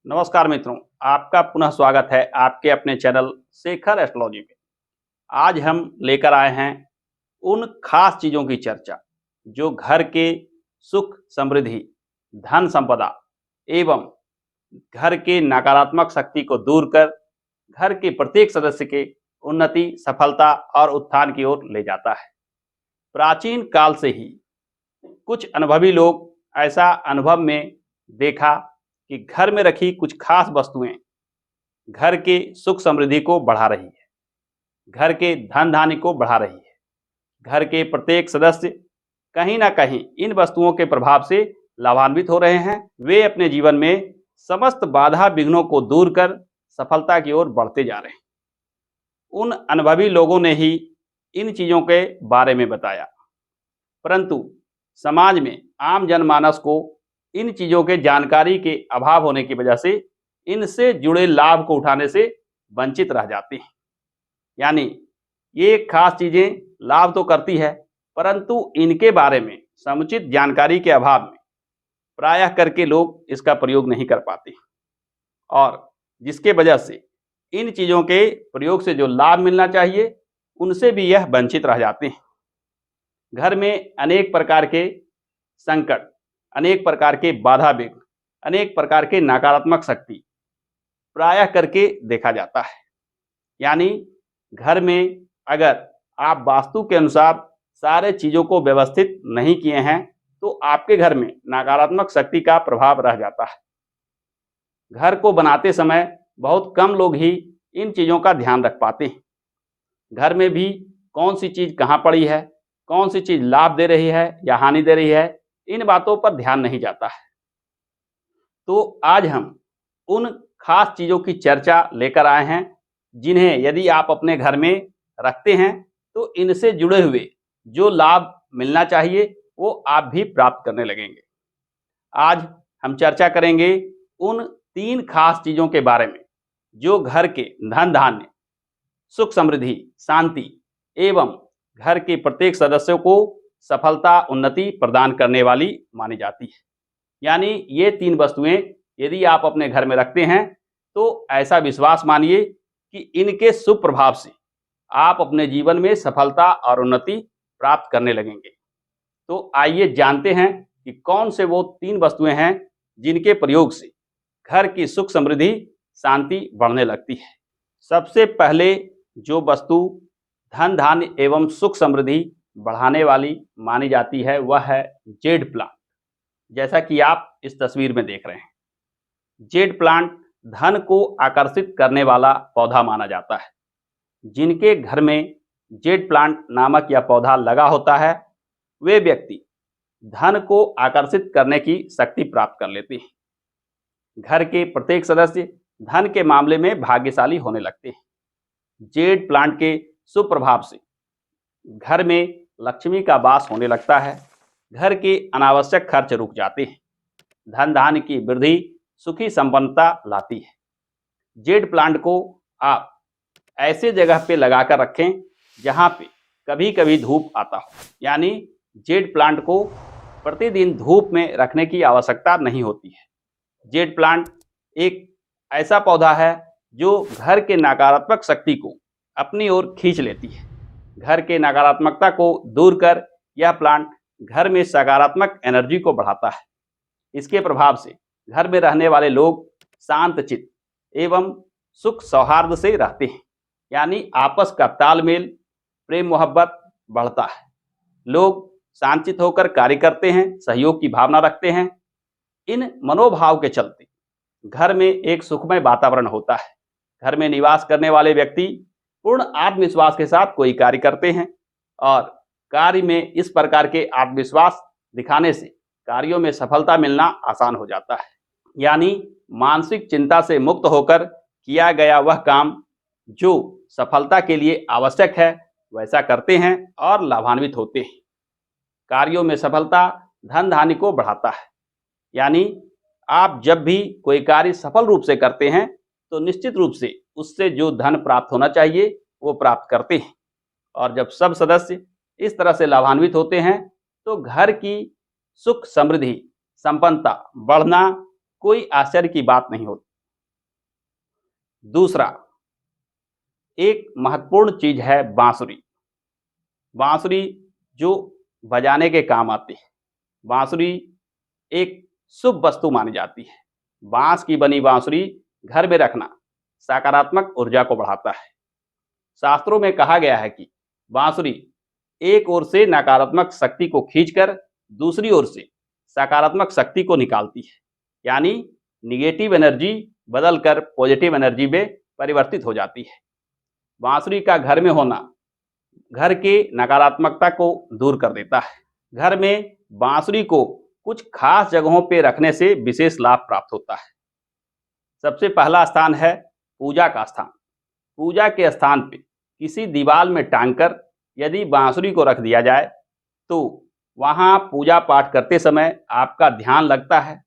नमस्कार मित्रों, आपका पुनः स्वागत है आपके अपने चैनल शेखर एस्ट्रोलॉजी में। आज हम लेकर आए हैं उन खास चीज़ों की चर्चा जो घर के सुख समृद्धि, धन संपदा एवं घर के नकारात्मक शक्ति को दूर कर घर के प्रत्येक सदस्य के उन्नति, सफलता और उत्थान की ओर ले जाता है। प्राचीन काल से ही कुछ अनुभवी लोग ऐसा अनुभव में देखा कि घर में रखी कुछ खास वस्तुएं घर के सुख समृद्धि को बढ़ा रही है, घर के धन धान्य को बढ़ा रही है। घर के प्रत्येक सदस्य कहीं ना कहीं इन वस्तुओं के प्रभाव से लाभान्वित हो रहे हैं। वे अपने जीवन में समस्त बाधा विघ्नों को दूर कर सफलता की ओर बढ़ते जा रहे हैं। उन अनुभवी लोगों ने ही इन चीज़ों के बारे में बताया, परंतु समाज में आम जनमानस को इन चीज़ों के जानकारी के अभाव होने की वजह से इनसे जुड़े लाभ को उठाने से वंचित रह जाते हैं। यानी ये खास चीज़ें लाभ तो करती है, परंतु इनके बारे में समुचित जानकारी के अभाव में प्रायः करके लोग इसका प्रयोग नहीं कर पाते और जिसके वजह से इन चीज़ों के प्रयोग से जो लाभ मिलना चाहिए उनसे भी यह वंचित रह जाते हैं। घर में अनेक प्रकार के संकट, अनेक प्रकार के बाधा विघ्न, अनेक प्रकार के नकारात्मक शक्ति प्रायः करके देखा जाता है। यानी घर में अगर आप वास्तु के अनुसार सारे चीज़ों को व्यवस्थित नहीं किए हैं तो आपके घर में नकारात्मक शक्ति का प्रभाव रह जाता है। घर को बनाते समय बहुत कम लोग ही इन चीज़ों का ध्यान रख पाते हैं। घर में भी कौन सी चीज़ कहाँ पड़ी है, कौन सी चीज़ लाभ दे रही है या हानि दे रही है, इन बातों पर ध्यान नहीं जाता है। तो आज हम उन खास चीज़ों की चर्चा लेकर आए हैं जिन्हें यदि आप अपने घर में रखते हैं तो इनसे जुड़े हुए जो लाभ मिलना चाहिए वो आप भी प्राप्त करने लगेंगे। आज हम चर्चा करेंगे उन 3 खास चीज़ों के बारे में जो घर के धन धान्य, सुख समृद्धि, शांति एवं घर के प्रत्येक सदस्यों को सफलता, उन्नति प्रदान करने वाली मानी जाती है। यानी ये 3 वस्तुएं यदि आप अपने घर में रखते हैं तो ऐसा विश्वास मानिए कि इनके शुभ प्रभाव से आप अपने जीवन में सफलता और उन्नति प्राप्त करने लगेंगे। तो आइए जानते हैं कि कौन से वो 3 वस्तुएं हैं जिनके प्रयोग से घर की सुख समृद्धि, शांति बढ़ने लगती है। सबसे पहले जो वस्तु धन धान्य एवं सुख समृद्धि बढ़ाने वाली मानी जाती है वह है जेड प्लांट। जैसा कि आप इस तस्वीर में देख रहे हैं, जेड प्लांट धन को आकर्षित करने वाला पौधा माना जाता है। जिनके घर में जेड प्लांट नामक यह पौधा लगा होता है वे व्यक्ति धन को आकर्षित करने की शक्ति प्राप्त कर लेते हैं। घर के प्रत्येक सदस्य धन के मामले में भाग्यशाली होने लगते हैं। जेड प्लांट के शुभ प्रभाव से घर में लक्ष्मी का वास होने लगता है। घर के अनावश्यक खर्च रुक जाते हैं। धन धान्य की वृद्धि सुखी संपन्नता लाती है। जेड प्लांट को आप ऐसे जगह पे लगाकर रखें जहाँ पे कभी कभी धूप आता हो। यानी जेड प्लांट को प्रतिदिन धूप में रखने की आवश्यकता नहीं होती है। जेड प्लांट एक ऐसा पौधा है जो घर के नकारात्मक शक्ति को अपनी ओर खींच लेती है। घर के नकारात्मकता को दूर कर यह प्लांट घर में सकारात्मक एनर्जी को बढ़ाता है। इसके प्रभाव से घर में रहने वाले लोग शांत चित्त एवं सुख सौहार्द से रहते हैं। यानी आपस का तालमेल, प्रेम मोहब्बत बढ़ता है। लोग शांतचित्त होकर कार्य करते हैं, सहयोग की भावना रखते हैं। इन मनोभाव के चलते घर में एक सुखमय वातावरण होता है। घर में निवास करने वाले व्यक्ति पूर्ण आत्मविश्वास के साथ कोई कार्य करते हैं और कार्य में इस प्रकार के आत्मविश्वास दिखाने से कार्यों में सफलता मिलना आसान हो जाता है। यानी मानसिक चिंता से मुक्त होकर किया गया वह काम जो सफलता के लिए आवश्यक है वैसा करते हैं और लाभान्वित होते हैं। कार्यों में सफलता धन धान्य को बढ़ाता है। यानी आप जब भी कोई कार्य सफल रूप से करते हैं तो निश्चित रूप से उससे जो धन प्राप्त होना चाहिए वो प्राप्त करते हैं। और जब सब सदस्य इस तरह से लाभान्वित होते हैं तो घर की सुख समृद्धि, संपन्नता बढ़ना कोई आश्चर्य की बात नहीं होती। दूसरा, एक महत्वपूर्ण चीज है बांसुरी। बांसुरी जो बजाने के काम आती है। बांसुरी एक शुभ वस्तु मानी जाती है। बांस की बनी बांसुरी घर में रखना सकारात्मक ऊर्जा को बढ़ाता है। शास्त्रों में कहा गया है कि बांसुरी एक ओर से नकारात्मक शक्ति को खींचकर दूसरी ओर से सकारात्मक शक्ति को निकालती है, यानी निगेटिव एनर्जी बदलकर पॉजिटिव एनर्जी में परिवर्तित हो जाती है। बांसुरी का घर में होना घर के नकारात्मकता को दूर कर देता है। घर में बांसुरी को कुछ खास जगहों पे रखने से विशेष लाभ प्राप्त होता है। सबसे पहला स्थान है पूजा का स्थान। पूजा के स्थान पे किसी दीवार में टांगकर यदि बांसुरी को रख दिया जाए तो वहाँ पूजा पाठ करते समय आपका ध्यान लगता है,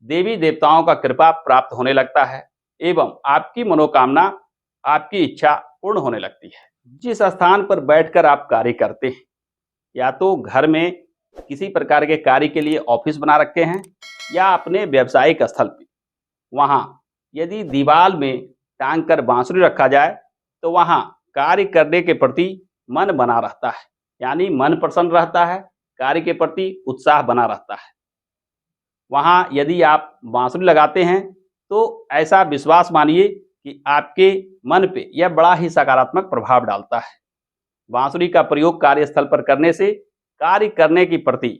देवी देवताओं का कृपा प्राप्त होने लगता है एवं आपकी मनोकामना, आपकी इच्छा पूर्ण होने लगती है। जिस स्थान पर बैठकर आप कार्य करते हैं, या तो घर में किसी प्रकार के कार्य के लिए ऑफिस बना रखे हैं या अपने व्यावसायिक स्थल पर, वहाँ यदि दीवार में टांग कर बांसुरी रखा जाए तो वहाँ कार्य करने के प्रति मन बना रहता है, यानी मन प्रसन्न रहता है, कार्य के प्रति उत्साह बना रहता है। वहाँ यदि आप बांसुरी लगाते हैं तो ऐसा विश्वास मानिए कि आपके मन पे यह बड़ा ही सकारात्मक प्रभाव डालता है। बांसुरी का प्रयोग कार्यस्थल पर करने से कार्य करने की प्रति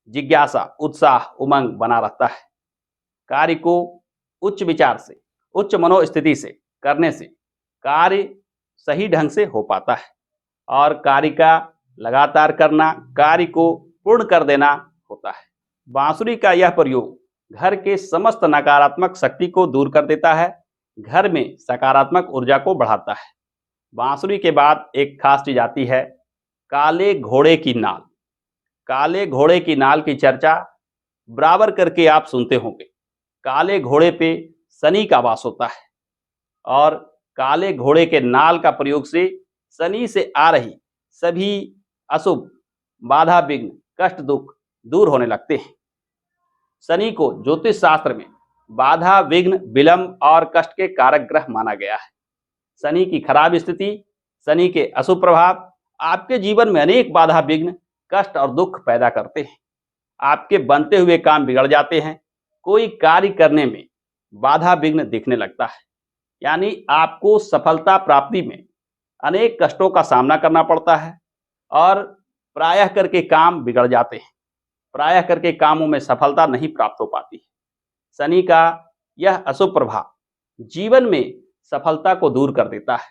जिज्ञासा, उत्साह, उमंग बना रहता है। कार्य को उच्च विचार से, उच्च मनोस्थिति से करने से कार्य सही ढंग से हो पाता है और कार्य का लगातार करना, कार्य को पूर्ण कर देना होता है। बांसुरी का यह प्रयोग घर के समस्त नकारात्मक शक्ति को दूर कर देता है, घर में सकारात्मक ऊर्जा को बढ़ाता है। बांसुरी के बाद एक खास चीज आती है काले घोड़े की नाल। काले घोड़े की नाल की चर्चा बराबर करके आप सुनते होंगे। काले घोड़े पे शनि का वास होता है और काले घोड़े के नाल का प्रयोग से शनि से आ रही सभी अशुभ, बाधा, विघ्न, कष्ट, दुख दूर होने लगते हैं। शनि को ज्योतिष शास्त्र में बाधा, विघ्न, विलंब और कष्ट के कारक ग्रह माना गया है। शनि की खराब स्थिति, शनि के अशुभ प्रभाव आपके जीवन में अनेक बाधा, विघ्न, कष्ट और दुख पैदा करते हैं। आपके बनते हुए काम बिगड़ जाते हैं। कोई कार्य करने में बाधा, विघ्न दिखने लगता है, यानी आपको सफलता प्राप्ति में अनेक कष्टों का सामना करना पड़ता है और प्रायः करके काम बिगड़ जाते हैं। प्रायः करके कामों में सफलता नहीं प्राप्त हो पाती। शनि का यह अशुभ प्रभाव जीवन में सफलता को दूर कर देता है।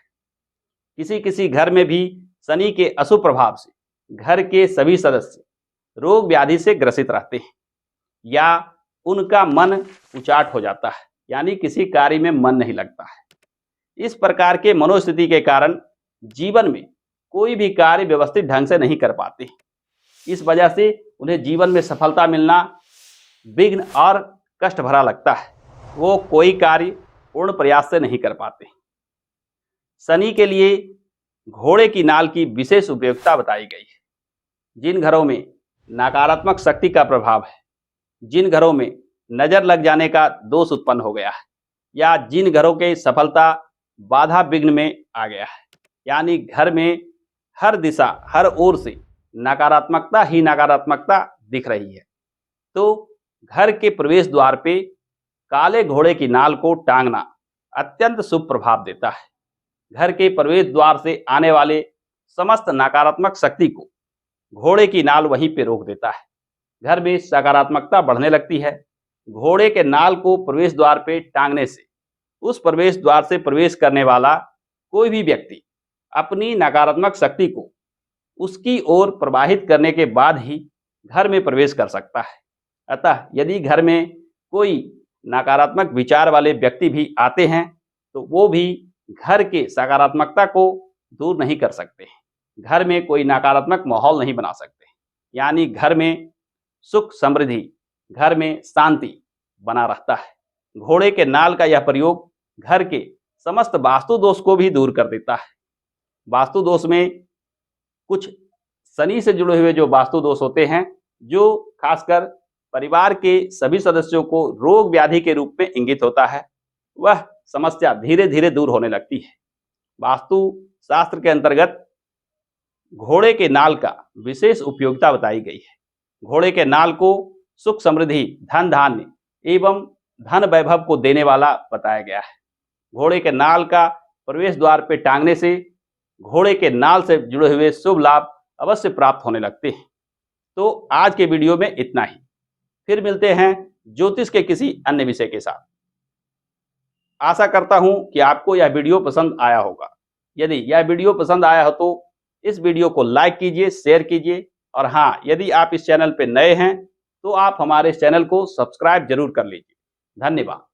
किसी किसी घर में भी शनि के अशुभ प्रभाव से घर के सभी सदस्य रोग व्याधि से ग्रसित रहते हैं या उनका मन उचाट हो जाता है, यानी किसी कार्य में मन नहीं लगता है। इस प्रकार के मनोस्थिति के कारण जीवन में कोई भी कार्य व्यवस्थित ढंग से नहीं कर पाते। इस वजह से उन्हें जीवन में सफलता मिलना विघ्न और कष्ट भरा लगता है। वो कोई कार्य पूर्ण प्रयास से नहीं कर पाते। शनि के लिए घोड़े की नाल की विशेष उपयोगिता बताई गई है। जिन घरों में नकारात्मक शक्ति का प्रभाव है, जिन घरों में नजर लग जाने का दोष उत्पन्न हो गया है या जिन घरों के सफलता बाधा विघ्न में आ गया है, यानी घर में हर दिशा, हर ओर से नकारात्मकता ही नकारात्मकता दिख रही है, तो घर के प्रवेश द्वार पे काले घोड़े की नाल को टांगना अत्यंत शुभ प्रभाव देता है। घर के प्रवेश द्वार से आने वाले समस्त नकारात्मक शक्ति को घोड़े की नाल वहीं पे रोक देता है। घर में सकारात्मकता बढ़ने लगती है। घोड़े के नाल को प्रवेश द्वार पे टांगने से उस प्रवेश द्वार से प्रवेश करने वाला कोई भी व्यक्ति अपनी नकारात्मक शक्ति को उसकी ओर प्रवाहित करने के बाद ही घर में प्रवेश कर सकता है। अतः यदि घर में कोई नकारात्मक विचार वाले व्यक्ति भी आते हैं तो वो भी घर के सकारात्मकता को दूर नहीं कर सकते। घर में कोई नकारात्मक माहौल नहीं बना सकते, यानी घर में सुख, समृद्धि, घर में शांति बना रहता है। घोड़े के नाल का यह प्रयोग घर के समस्त वास्तु दोष को भी दूर कर देता है। वास्तु दोष में कुछ शनि से जुड़े हुए जो वास्तु दोष होते हैं, जो खासकर परिवार के सभी सदस्यों को रोग व्याधि के रूप में इंगित होता है, वह समस्या धीरे धीरे दूर होने लगती है। वास्तु शास्त्र के अंतर्गत घोड़े के नाल का विशेष उपयोगिता बताई गई है। घोड़े के नाल को सुख समृद्धि, धन धान्य एवं धन वैभव को देने वाला बताया गया है। घोड़े के नाल का प्रवेश द्वार पे टांगने से घोड़े के नाल से जुड़े हुए शुभ लाभ अवश्य प्राप्त होने लगते हैं। तो आज के वीडियो में इतना ही। फिर मिलते हैं ज्योतिष के किसी अन्य विषय के साथ। आशा करता हूं कि आपको यह वीडियो पसंद आया होगा। यदि यह वीडियो पसंद आया हो तो इस वीडियो को लाइक कीजिए, शेयर कीजिए और हाँ, यदि आप इस चैनल पर नए हैं तो आप हमारे इस चैनल को सब्सक्राइब जरूर कर लीजिए। धन्यवाद।